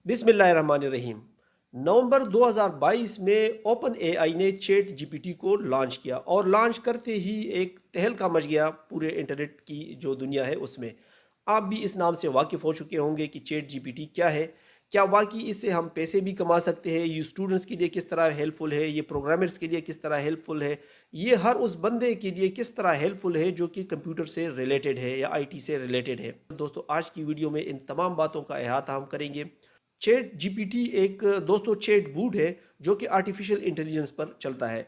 बिस्मिल्लाहिर्रहमानिर्रहीम। नवंबर 2022 में open AI ने चैट जीपीटी को लॉन्च किया और लॉन्च करते ही एक तहलका मच गया पूरे इंटरनेट की जो दुनिया है उसमें। आप भी इस नाम से वाकिफ़ हो चुके होंगे कि चैट जीपीटी क्या है। क्या वाकई इससे हम पैसे भी कमा सकते हैं? ये स्टूडेंट्स के लिए किस तरह हेल्पफुल है, ये प्रोग्रामर्स के लिए किस तरह हेल्पफुल है, ये हर उस बंदे के लिए किस तरह हेल्पफुल है जो कि कंप्यूटर से रिलेटेड है या आईटी से रिलेटेड है। दोस्तों, आज की वीडियो में इन तमाम बातों का अहाता हम करेंगे। चैट जीपीटी एक दोस्तों चैट बूट है जो कि आर्टिफिशियल इंटेलिजेंस पर चलता है।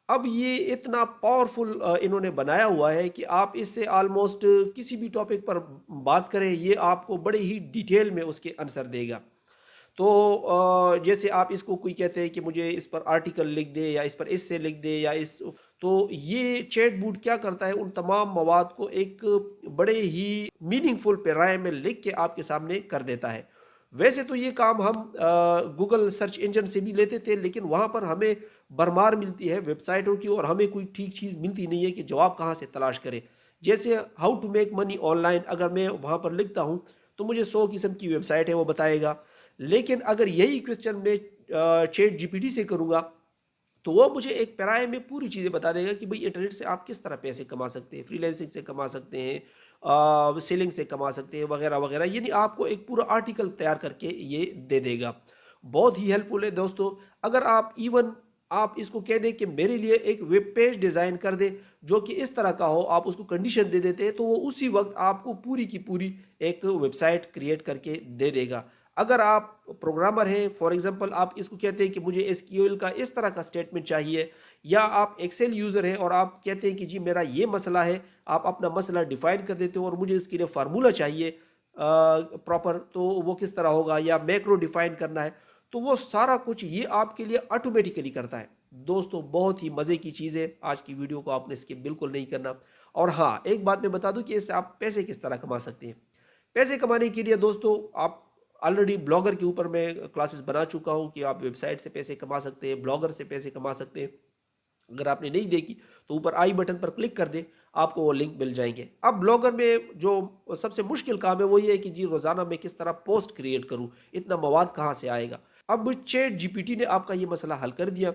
अब ये इतना पावरफुल इन्होंने बनाया हुआ है कि आप इससे ऑलमोस्ट किसी भी टॉपिक पर बात करें, ये आपको बड़े ही डिटेल में उसके आंसर देगा। तो जैसे आप इसको कोई कहते हैं कि मुझे इस पर आर्टिकल लिख दे या इस पर इससे लिख दे या इस, तो ये चैट बूट क्या करता है, उन तमाम मवाद को एक बड़े ही मीनिंगफुल पैराए में लिख के आपके सामने कर देता है। वैसे तो ये काम हम गूगल सर्च इंजन से भी लेते थे, लेकिन वहाँ पर हमें भरमार मिलती है वेबसाइटों की और हमें कोई ठीक चीज़ मिलती नहीं है कि जवाब कहाँ से तलाश करें। जैसे how to make money online अगर मैं वहाँ पर लिखता हूँ तो मुझे 100 किस्म की वेबसाइट है वो बताएगा। लेकिन अगर यही क्वेश्चन मैं चैट जीपीटी से करूँगा तो वो मुझे एक पैराए में पूरी चीज़ें बता देगा कि भाई इंटरनेट से आप किस तरह पैसे कमा सकते हैं, फ्रीलांसिंग से कमा सकते हैं, सेलिंग से कमा सकते हैं, वगैरह वगैरह। यानी आपको एक पूरा आर्टिकल तैयार करके ये दे देगा। बहुत ही हेल्पफुल है दोस्तों। अगर आप इवन आप इसको कह दें कि मेरे लिए एक वेब पेज डिज़ाइन कर दे जो कि इस तरह का हो, आप उसको कंडीशन दे देते हैं तो वो उसी वक्त आपको पूरी की पूरी एक वेबसाइट क्रिएट करके दे देगा। अगर आप प्रोग्रामर हैं, फॉर एग्जांपल आप इसको कहते हैं कि मुझे एसक्यूएल का इस तरह का स्टेटमेंट चाहिए, या आप एक्सेल यूज़र हैं और आप कहते हैं कि जी मेरा ये मसला है, आप अपना मसला डिफाइन कर देते हो और मुझे इसके लिए फार्मूला चाहिए प्रॉपर, तो वो किस तरह होगा, या मैक्रो डिफाइन करना है, तो वो सारा कुछ ये आपके लिए ऑटोमेटिकली करता है। दोस्तों, बहुत ही मज़े की चीज़ है। आज की वीडियो को आपने स्किप बिल्कुल नहीं करना। और हाँ, एक बात मैं बता दूं कि इससे आप पैसे किस तरह कमा सकते हैं। पैसे कमाने के लिए दोस्तों, आप ऑलरेडी ब्लॉगर के ऊपर मैं क्लासेस बना चुका हूं कि आप वेबसाइट से पैसे कमा सकते हैं, ब्लॉगर से पैसे कमा सकते हैं। अगर आपने नहीं देखी तो ऊपर आई बटन पर क्लिक कर दे, आपको वो लिंक मिल जाएंगे। अब ब्लॉगर में जो सबसे मुश्किल काम है वो ये है कि जी रोजाना मैं किस तरह पोस्ट क्रिएट करूं, इतना मवाद कहां से आएगा। अब चैट जीपीटी ने आपका ये मसला हल कर दिया।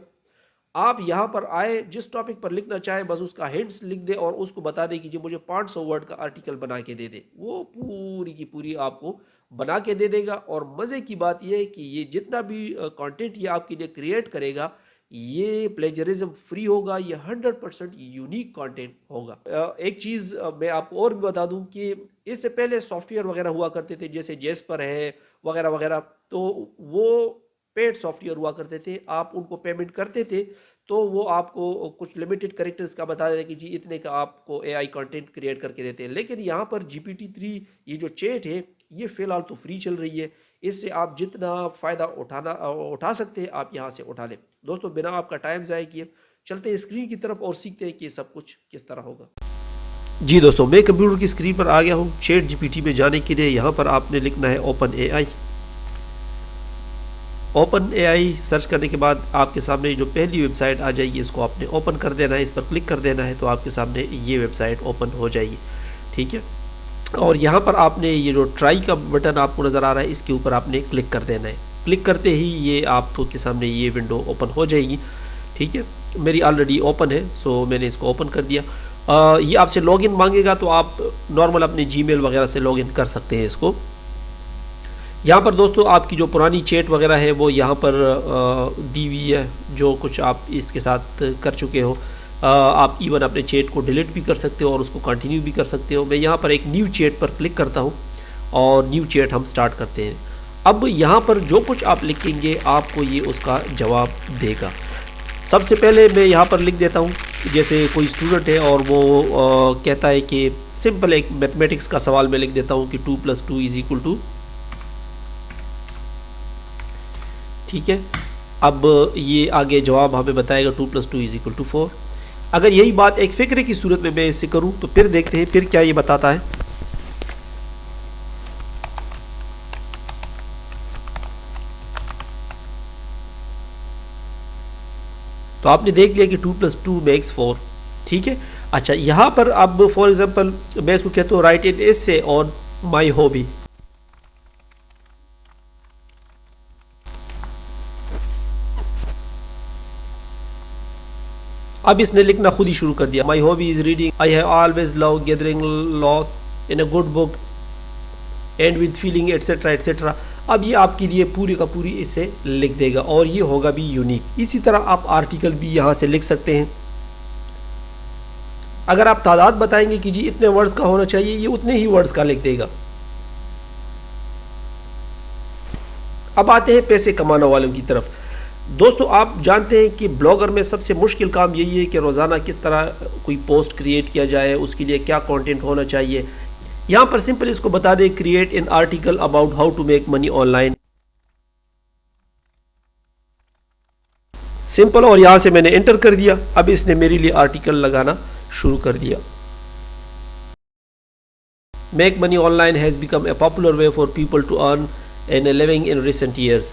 आप यहाँ पर आए, जिस टॉपिक पर लिखना चाहे बस उसका हिंट्स लिख दे और उसको बता दे कि जी मुझे 500 वर्ड का आर्टिकल बना के दे दे, वो पूरी की पूरी आपको बना के दे देगा। और मज़े की बात यह है कि ये जितना भी कंटेंट ये आपके लिए क्रिएट करेगा, ये प्लेजरिज्म फ्री होगा, ये 100% यूनिक कंटेंट होगा। एक चीज़ मैं आपको और भी बता दूं कि इससे पहले सॉफ्टवेयर वगैरह हुआ करते थे जैसे जेस्पर है वगैरह वगैरह, तो वो पेड सॉफ्टवेयर हुआ करते थे। आप उनको पेमेंट करते थे तो वो आपको कुछ लिमिटेड कैरेक्टर्स का बता देते कि जी इतने का आपको एआई कंटेंट क्रिएट करके देते हैं। लेकिन यहाँ पर GPT-3 ये जो चैट है ये फ़िलहाल तो फ्री चल रही है। इससे आप जितना फ़ायदा उठा सकते हैं आप यहाँ से उठा लें। दोस्तों, बिना आपका टाइम ज़ाया किए चलते हैं स्क्रीन की तरफ और सीखते हैं कि ये सब कुछ किस तरह होगा। जी दोस्तों, मैं कंप्यूटर की स्क्रीन पर आ गया हूँ। चैट जीपीटी में जाने के लिए यहाँ पर आपने लिखना है open AI. Open AI search करने के बाद आपके सामने जो पहली वेबसाइट आ जाएगी इसको आपने ओपन कर देना है, इस पर क्लिक कर देना है तो आपके सामने ये वेबसाइट ओपन हो जाएगी। ठीक है, और यहाँ पर आपने ये जो ट्राई का बटन आपको नज़र आ रहा है इसके ऊपर आपने क्लिक कर देना है। क्लिक करते ही ये आपके सामने ये विंडो ओपन हो जाएगी। ठीक है, मेरी ऑलरेडी ओपन है सो मैंने इसको ओपन कर दिया। ये आपसे लॉगिन मांगेगा तो आप नॉर्मल अपने जीमेल वगैरह से लॉगिन कर सकते हैं इसको। यहाँ पर दोस्तों आपकी जो पुरानी चैट वगैरह है वो यहाँ पर दी हुई है, जो कुछ आप इसके साथ कर चुके हो। आप इवन अपने चैट को डिलीट भी कर सकते हो और उसको कंटिन्यू भी कर सकते हो। मैं यहाँ पर एक न्यू चैट पर क्लिक करता हूँ और न्यू चैट हम स्टार्ट करते हैं। अब यहाँ पर जो कुछ आप लिखेंगे आपको ये उसका जवाब देगा। सबसे पहले मैं यहाँ पर लिख देता हूँ, जैसे कोई स्टूडेंट है और वो कहता है कि सिंपल एक मैथमेटिक्स का सवाल मैं लिख देता हूँ कि 2 + 2 = 2। ठीक है, अब ये आगे जवाब हमें बताएगा 2 + 2 = 4। अगर यही बात एक फ़िक्रे की सूरत में मैं इससे करूं तो फिर देखते हैं फिर क्या ये बताता है। तो आपने देख लिया कि 2 + 2 = 4। ठीक है, अच्छा यहाँ पर अब फॉर एग्जांपल मैं इसको कहता हूँ right an essay on my hobby. अब इसने लिखना खुद ही शुरू कर दिया। My hobby is reading, I have always love gathering loss in a good book and with feeling etcetera etcetera. अब ये आपके लिए पूरी का पूरी इसे लिख देगा और ये होगा भी यूनिक। इसी तरह आप आर्टिकल भी यहाँ से लिख सकते हैं। अगर आप तादाद बताएंगे कि जी इतने वर्ड्स का होना चाहिए, ये उतने ही वर्ड्स का लिख देगा। अब आते हैं पैसे कमाने वालों की तरफ। दोस्तों आप जानते हैं कि ब्लॉगर में सबसे मुश्किल काम यही है कि रोज़ाना किस तरह कोई पोस्ट क्रिएट किया जाए, उसके लिए क्या कंटेंट होना चाहिए। यहाँ पर सिंपल इसको बता दें, create an article about how to make money online. Simple, और यहाँ से मैंने एंटर कर दिया। अब इसने मेरे लिए आर्टिकल लगाना शुरू कर दिया। Make money online has become a popular way for people to earn an a living in recent years.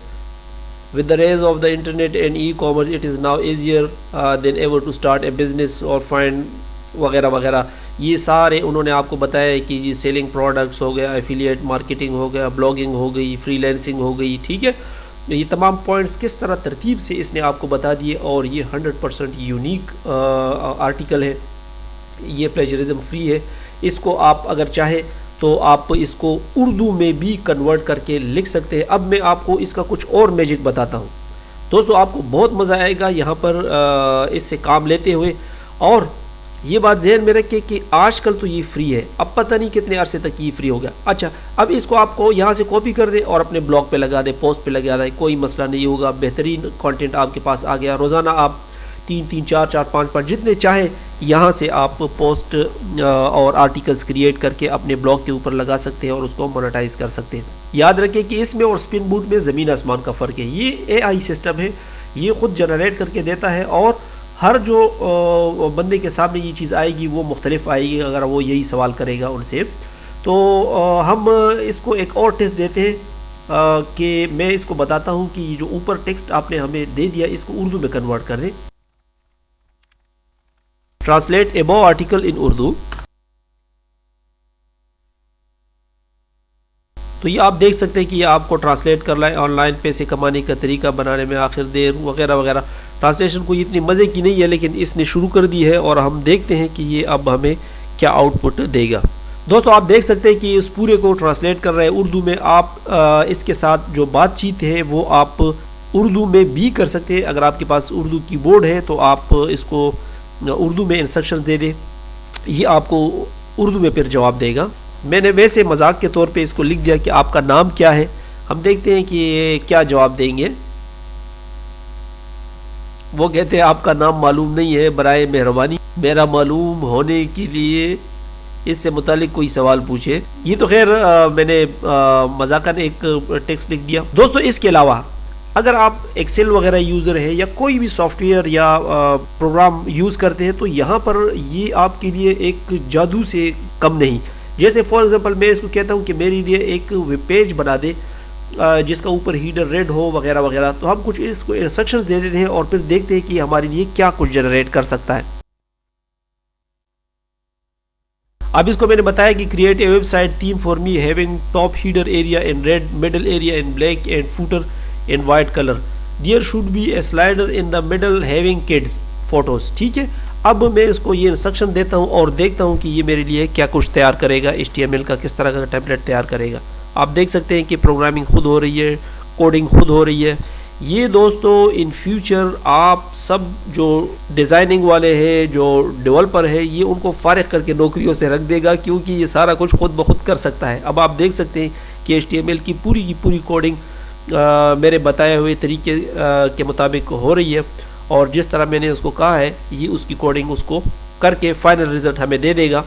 With the rise of the internet and e-commerce, it is now easier than ever to start a business or find वगैरह वगैरह। ये सारे उन्होंने आपको बताया कि ये selling products हो गया, एफिलिएट मार्केटिंग हो गया, ब्लॉगिंग हो गई, फ्रीलांसिंग हो गई, ठीक है। ये तमाम पॉइंट्स किस तरह तरतीब से इसने आपको बता दिए और ये 100% यूनिक आर्टिकल है। ये प्लेजरिज्म फ्री है। इसको आप अगर चाहे तो आप इसको उर्दू में भी कन्वर्ट करके लिख सकते हैं। अब मैं आपको इसका कुछ और मैजिक बताता हूँ। दोस्तों आपको बहुत मज़ा आएगा यहाँ पर इससे काम लेते हुए। और ये बात जहन में रखें कि आजकल तो ये फ्री है, अब पता नहीं कितने अरसे तक ये फ्री होगा। अच्छा, अब इसको आपको यहाँ से कॉपी कर दें और अपने ब्लॉग पे लगा दें, पोस्ट पे लगा दें, कोई मसला नहीं होगा। बेहतरीन कंटेंट आपके पास आ गया। रोज़ाना आप 3-3, 4-4, 5-5 जितने चाहे यहाँ से आप पोस्ट और आर्टिकल्स क्रिएट करके अपने ब्लॉग के ऊपर लगा सकते हैं और उसको मोनेटाइज कर सकते हैं। याद रखें कि इसमें और स्पिन बूट में ज़मीन आसमान का फ़र्क है। ये AI सिस्टम है, ये ख़ुद जनरेट करके देता है और हर जो बंदे के सामने ये चीज़ आएगी वो मुख्तलिफ आएगी अगर वो यही सवाल करेगा उनसे। तो हम इसको एक और टेस्ट देते हैं कि मैं इसको बताता हूँ कि ये जो ऊपर टेक्स्ट आपने हमें दे दिया इसको उर्दू में कन्वर्ट कर दें। Translate above article in Urdu. तो ये आप देख सकते हैं कि ये आपको ट्रांसलेट कर रहा है। ऑनलाइन पैसे कमाने का तरीका बनाने में आखिर देर वगैरह वगैरह। ट्रांसलेशन कोई इतनी मज़े की नहीं है लेकिन इसने शुरू कर दी है और हम देखते हैं कि ये अब हमें क्या आउटपुट देगा। दोस्तों आप देख सकते हैं कि इस पूरे को ट्रांसलेट कर रहे हैं उर्दू में। आप इसके साथ जो बातचीत है वो आप उर्दू में भी कर सकते हैं। अगर आपके पास उर्दू कीबोर्ड है तो आप इसको उर्दू में इंस्ट्रक्शंस दे दें, ये आपको उर्दू में फिर जवाब देगा। मैंने वैसे मजाक के तौर पे इसको लिख दिया कि आपका नाम क्या है। हम देखते हैं कि ये क्या जवाब देंगे। वो कहते हैं आपका नाम मालूम नहीं है, बराए मेहरबानी मेरा मालूम होने के लिए इससे मुतालिक कोई सवाल पूछे। ये तो खैर मैंने मजाकन एक टेक्स्ट लिख दिया। दोस्तों इसके अलावा अगर आप एक्सेल वगैरह यूज़र है या कोई भी सॉफ्टवेयर या प्रोग्राम यूज़ करते हैं तो यहाँ पर ये आपके लिए एक जादू से कम नहीं। जैसे फॉर एग्जांपल मैं इसको कहता हूँ कि मेरे लिए एक वेब पेज बना दे जिसका ऊपर हीडर रेड हो वगैरह वगैरह, तो हम कुछ इसको इंस्ट्रक्शंस दे देते हैं और फिर देखते हैं कि हमारे लिए क्या कुछ जनरेट कर सकता है। अब इसको मैंने बताया कि create a website theme for me having top header area in red, middle area in black and footer in white colour. There should be a slider in the middle having kids photos. ठीक है, अब मैं इसको ये instruction देता हूँ और देखता हूँ कि ये मेरे लिए क्या कुछ तैयार करेगा, HTML का किस तरह का टेम्पलेट तैयार करेगा। आप देख सकते हैं कि प्रोग्रामिंग खुद हो रही है, कोडिंग खुद हो रही है। ये दोस्तों इन फ्यूचर आप सब जो डिज़ाइनिंग वाले हैं, जो डेवलपर है, ये उनको फारिग करके नौकरियों से रख देगा क्योंकि ये सारा कुछ खुद ब खुद कर सकता है। अब आप देख सकते हैं कि HTML की पूरी कोडिंग मेरे बताए हुए तरीके के मुताबिक हो रही है और जिस तरह मैंने उसको कहा है ये उसकी कोडिंग उसको करके फाइनल रिज़ल्ट हमें दे देगा।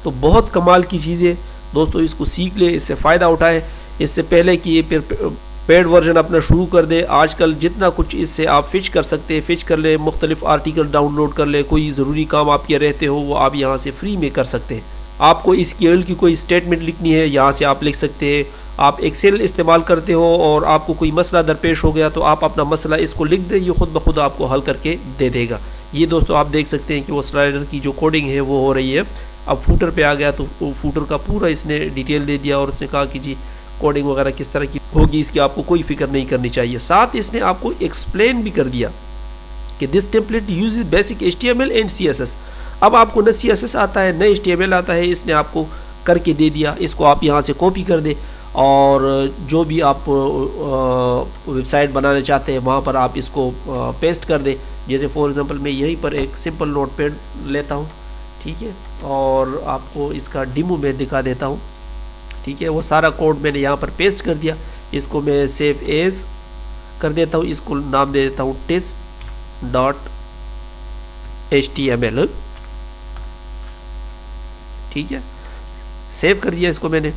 तो बहुत कमाल की चीज़ें दोस्तों, इसको सीख ले, इससे फ़ायदा उठाए। इससे पहले कि ये फिर पेड वर्जन अपना शुरू कर दे, आजकल जितना कुछ इससे आप फिच कर सकते हैं फिच कर ले, मुख्तलिफ आर्टिकल डाउनलोड कर ले, कोई ज़रूरी काम आपके रहते हो वो आप यहाँ से फ्री में कर सकते हैं। आपको SQL की कोई स्टेटमेंट लिखनी है यहाँ से आप लिख सकते हैं। आप एक्सेल इस्तेमाल करते हो और आपको कोई मसला दरपेश हो गया तो आप अपना मसला इसको लिख दें, ये खुद ब खुद आपको हल करके दे देगा। ये दोस्तों आप देख सकते हैं कि वो स्लाइडर की जो कोडिंग है वो हो रही है। अब फूटर पे आ गया तो फूटर का पूरा इसने डिटेल दे दिया और उसने कहा कि जी कोडिंग वगैरह किस तरह की होगी इसकी आपको कोई फिक्र नहीं करनी चाहिए। साथ इसने आपको एक्सप्लेन भी कर दिया कि this template uses basic HTML and CSS। अब आपको न CSS आता है न HTML आता है, इसने आपको करके दे दिया। इसको आप यहाँ से कॉपी कर दे और जो भी आप वेबसाइट बनाना चाहते हैं वहाँ पर आप इसको पेस्ट कर दे। जैसे फॉर एग्जांपल मैं यहीं पर एक सिंपल नोटपैड लेता हूँ, ठीक है, और आपको इसका डेमो में दिखा देता हूँ, ठीक है। वो सारा कोड मैंने यहाँ पर पेस्ट कर दिया। इसको मैं सेव एज कर देता हूँ, इसको नाम दे देता हूँ test.html, ठीक है। सेव कर दिया इसको मैंने,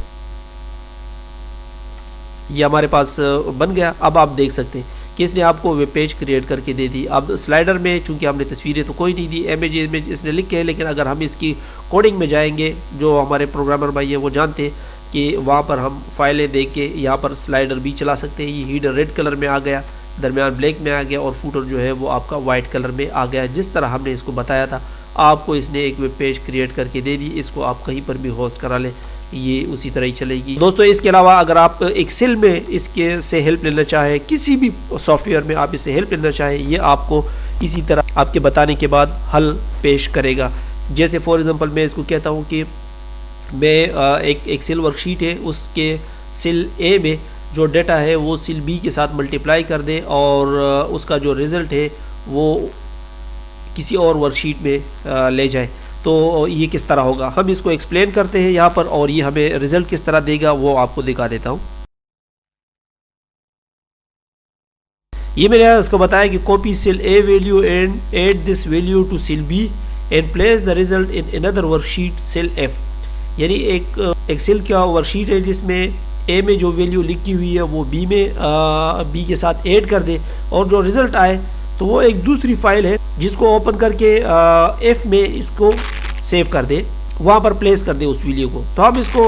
ये हमारे पास बन गया। अब आप देख सकते हैं कि इसने आपको वेब पेज क्रिएट करके दे दी। अब स्लाइडर में चूंकि हमने तस्वीरें तो कोई नहीं दी, इमेज इसने लिखे हैं, लेकिन अगर हम इसकी कोडिंग में जाएंगे, जो हमारे प्रोग्रामर भाई है वो जानते हैं कि वहाँ पर हम फाइलें देख के यहाँ पर स्लाइडर भी चला सकते हैं। ये हीडर रेड कलर में आ गया, दरमियान ब्लैक में आ गया और फूटर जो है वो आपका वाइट कलर में आ गया। जिस तरह हमने इसको बताया था आपको इसने एक वेब पेज क्रिएट करके दे दी। इसको आप कहीं पर भी होस्ट करा लें, ये उसी तरह ही चलेगी। दोस्तों इसके अलावा अगर आप एक्सेल में इसके से हेल्प लेना चाहें, किसी भी सॉफ्टवेयर में आप इससे हेल्प लेना चाहें, ये आपको इसी तरह आपके बताने के बाद हल पेश करेगा। जैसे फॉर एग्जांपल मैं इसको कहता हूँ कि मैं एक एक्सेल वर्कशीट है, उसके सेल ए में जो डेटा है वो सेल बी के साथ मल्टीप्लाई कर दे और उसका जो रिज़ल्ट है वो किसी और वर्कशीट में ले जाए। तो ये किस तरह होगा हम इसको एक्सप्लेन करते हैं यहाँ पर, और ये हमें रिजल्ट किस तरह देगा वो आपको दिखा देता हूँ। ये मैंने उसको बताया कि copy cell A value and add this value to cell B and place the result in another worksheet cell F. यानी एक एक्सेल का वर्कशीट है जिसमें ए में जो वैल्यू लिखी हुई है वो बी में बी के साथ ऐड कर दे, और जो रिजल्ट आए तो वो एक दूसरी फाइल है जिसको ओपन करके एफ में इसको सेव कर दे, वहाँ पर प्लेस कर दे उस वीडियो को। तो हम इसको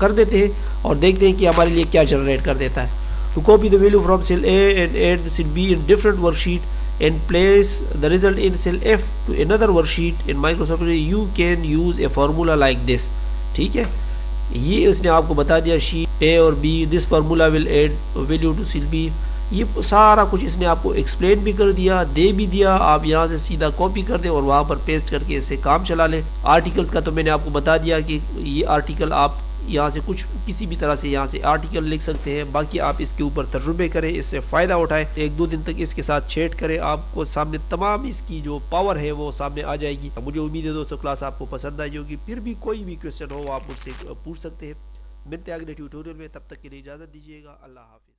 कर देते हैं और देखते हैं कि हमारे लिए क्या जनरेट कर देता है। To copy the value from cell A and add cell B in different worksheet and place the result in cell F to another worksheet in Microsoft you can use a formula like this. ठीक है, ये उसने आपको बता दिया sheet A और B, this formula will add value to cell B. ये सारा कुछ इसने आपको एक्सप्लेन भी कर दिया, दे भी दिया। आप यहाँ से सीधा कॉपी कर दें और वहाँ पर पेस्ट करके इससे काम चला लें। आर्टिकल्स का तो मैंने आपको बता दिया कि ये आर्टिकल आप यहाँ से कुछ किसी भी तरह से यहाँ से आर्टिकल लिख सकते हैं। बाकी आप इसके ऊपर तजुर्बे करें, इससे फ़ायदा उठाएं, 1-2 दिन तक इसके साथ छेड़ करें, आपको सामने तमाम इसकी जो पावर है वो सामने आ जाएगी। मुझे उम्मीद है दोस्तों क्लास आपको पसंद आई होगी। फिर भी कोई भी क्वेश्चन हो आप मुझसे पूछ सकते हैं। मिलते हैं अगले ट्यूटोरियल में, तब तक के लिए इजाज़त दीजिएगा। अल्लाह हाफिज़।